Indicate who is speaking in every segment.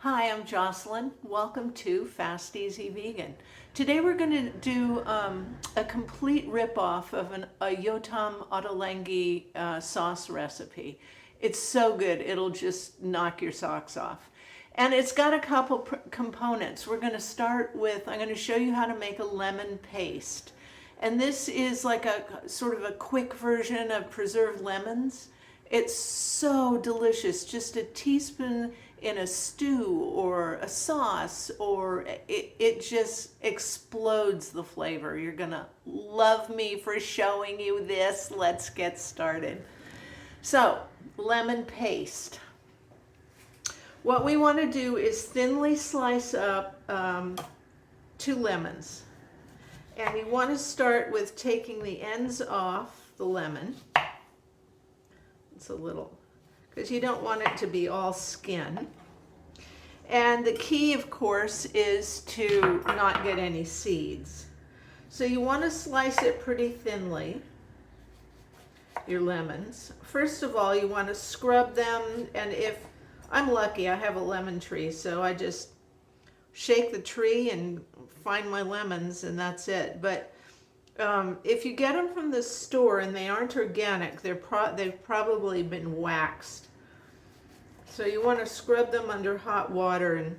Speaker 1: Hi, I'm Jocelyn. Welcome to Fast Easy Vegan. Today we're going to do a complete rip-off of a Yotam Ottolenghi sauce recipe. It's so good, it'll just knock your socks off. And it's got a couple components. We're going to start with, I'm going to show you how to make a lemon paste. And this is like a sort of a quick version of preserved lemons. It's so delicious, just a teaspoon in a stew or a sauce, or it just explodes the flavor. You're gonna love me for showing you this. Let's get started. So, lemon paste. What we want to do is thinly slice up 2 lemons. And you want to start with taking the ends off the lemon. It's a little, because you don't want it to be all skin. And the key, of course, is to not get any seeds. So you want to slice it pretty thinly, your lemons. First of all, you want to scrub them, and if I'm lucky, I have a lemon tree, so I just shake the tree and find my lemons, and that's it. But if you get them from the store and they aren't organic, they've probably been waxed. So you want to scrub them under hot water and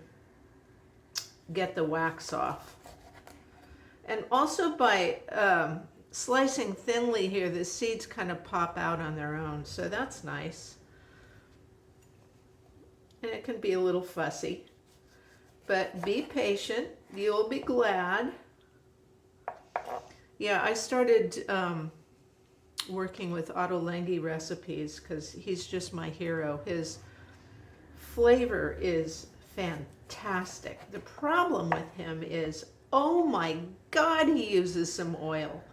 Speaker 1: get the wax off. And also by slicing thinly here, the seeds kind of pop out on their own, so that's nice. And it can be a little fussy, but be patient, you'll be glad. Yeah, I started working with Ottolenghi recipes because he's just my hero. His flavor is fantastic. The problem with him is, oh my God, he uses some oil.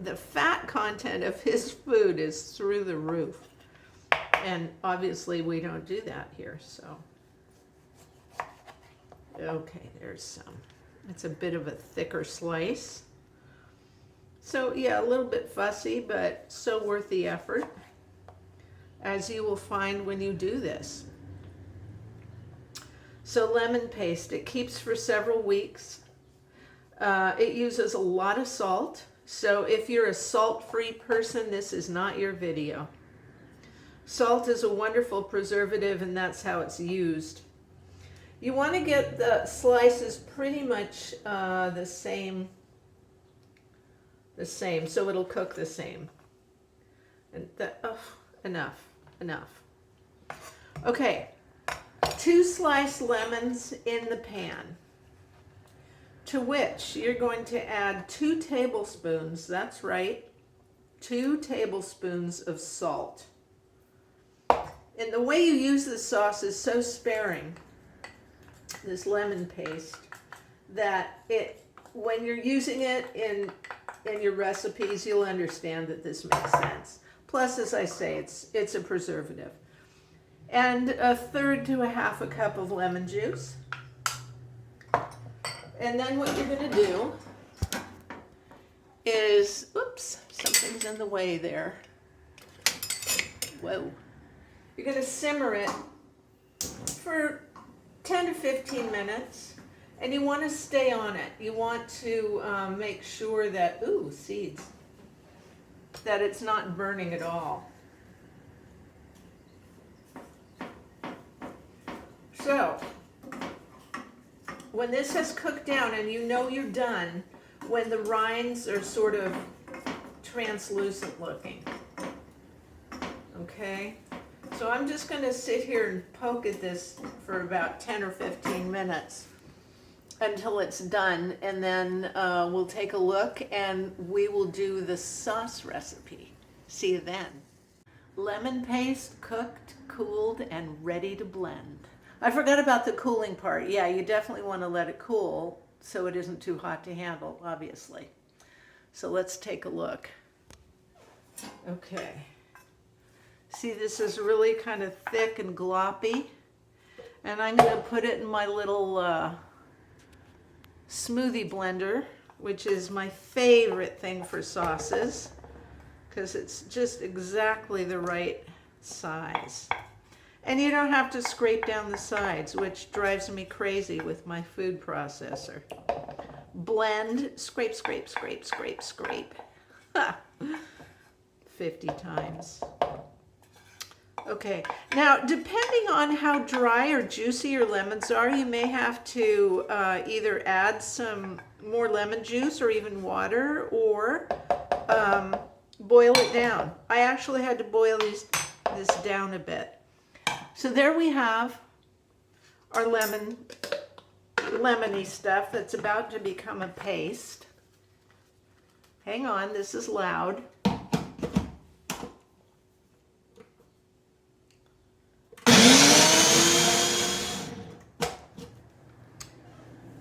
Speaker 1: The fat content of his food is through the roof. And obviously we don't do that here, so. Okay, there's some. It's a bit of a thicker slice. So yeah, a little bit fussy, but so worth the effort, as you will find when you do this. So lemon paste, it keeps for several weeks. It uses a lot of salt. So if you're a salt-free person, this is not your video. Salt is a wonderful preservative, and that's how it's used. You want to get the slices pretty much the same, so it'll cook the same. And enough. Okay, 2 sliced lemons in the pan, to which you're going to add 2 tablespoons, that's right, 2 tablespoons of salt. And the way you use this sauce is so sparing, this lemon paste, that when you're using it in your recipes, you'll understand that this makes sense. Plus, as I say, it's a preservative. And 1/3 to 1/2 cup of lemon juice. And then what you're going to do is, oops, something's in the way there. Whoa. You're going to simmer it for 10 to 15 minutes. And you want to stay on it. You want to make sure that, ooh, seeds, that it's not burning at all. So, when this has cooked down, and you know you're done, when the rinds are sort of translucent looking. Okay? So I'm just going to sit here and poke at this for about 10 or 15 minutes. Until it's done, and then we'll take a look and we will do the sauce recipe. See you then. Lemon paste cooked, cooled, and ready to blend. I forgot about the cooling part. Yeah, you definitely want to let it cool so it isn't too hot to handle, obviously. So let's take a look. Okay. See, this is really kind of thick and gloppy, and I'm going to put it in my little smoothie blender, which is my favorite thing for sauces because it's just exactly the right size. And you don't have to scrape down the sides, which drives me crazy with my food processor. Blend, scrape, scrape, scrape, scrape, scrape. 50 times. Okay, now depending on how dry or juicy your lemons are, you may have to either add some more lemon juice or even water, or boil it down. I actually had to boil this down a bit. So there we have our lemony stuff that's about to become a paste. Hang on, this is loud.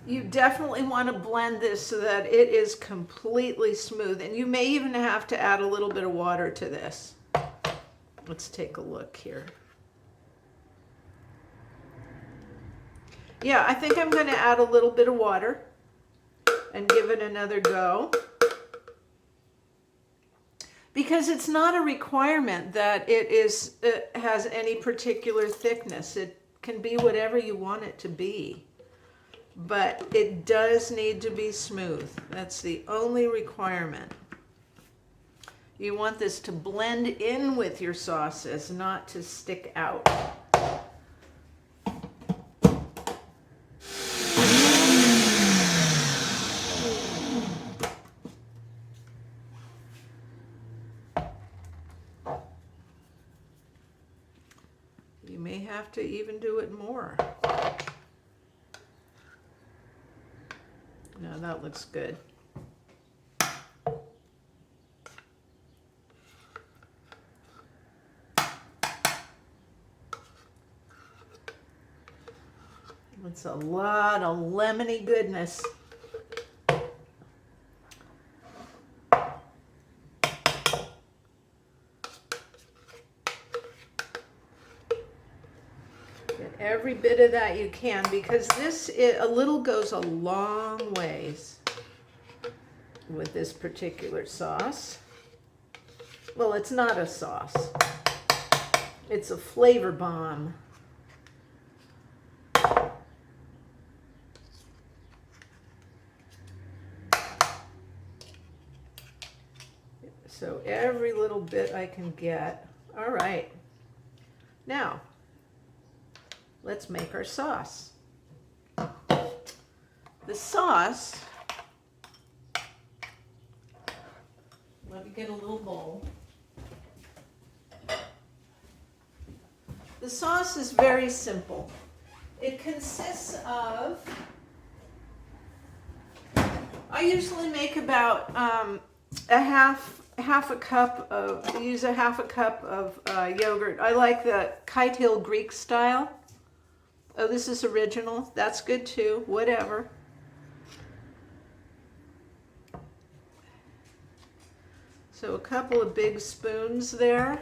Speaker 1: You definitely want to blend this so that it is completely smooth, and you may even have to add a little bit of water to this. Let's take a look here. Yeah, I think I'm going to add a little bit of water and give it another go. Because it's not a requirement that it has any particular thickness. It can be whatever you want it to be. But it does need to be smooth. That's the only requirement. You want this to blend in with your sauces, not to stick out. You may have to even do it more. No, that looks good. It's a lot of lemony goodness. Get every bit of that you can, because a little goes a long ways with this particular sauce. Well, it's not a sauce. It's a flavor bomb. So every little bit I can get. All right. Now, let's make our sauce. The sauce, let me get a little bowl. The sauce is very simple. It consists of, I usually make about half a cup of, use a half a cup of yogurt. I like the Kite Hill Greek style. Oh, this is original. That's good too. Whatever. So a couple of big spoons there.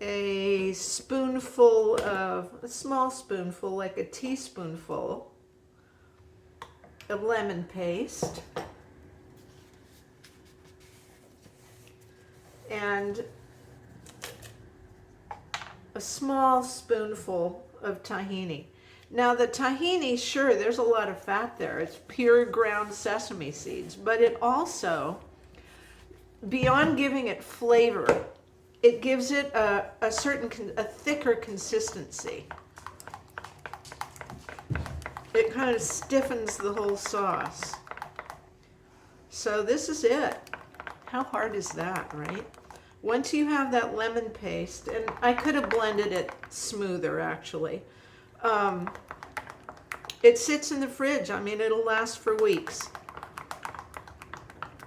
Speaker 1: A spoonful of, a small spoonful, like a teaspoonful of lemon paste. And a small spoonful of tahini. Now the tahini, sure, there's a lot of fat there. It's pure ground sesame seeds, but it also, beyond giving it flavor, it gives it a thicker consistency. It kind of stiffens the whole sauce. So this is it. How hard is that, right? Once you have that lemon paste, and I could have blended it smoother actually, it sits in the fridge. I mean, it'll last for weeks.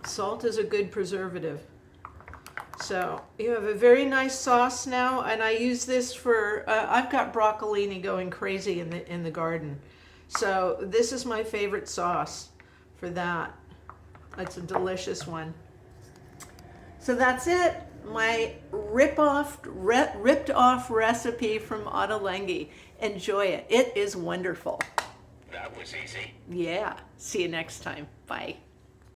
Speaker 1: Salt is a good preservative. So you have a very nice sauce now, and I use this for, I've got broccolini going crazy in the garden. So this is my favorite sauce for that. It's a delicious one. So that's it. My ripped off recipe from Ottolenghi. Enjoy it. It is wonderful.
Speaker 2: That was easy.
Speaker 1: Yeah. See you next time. Bye.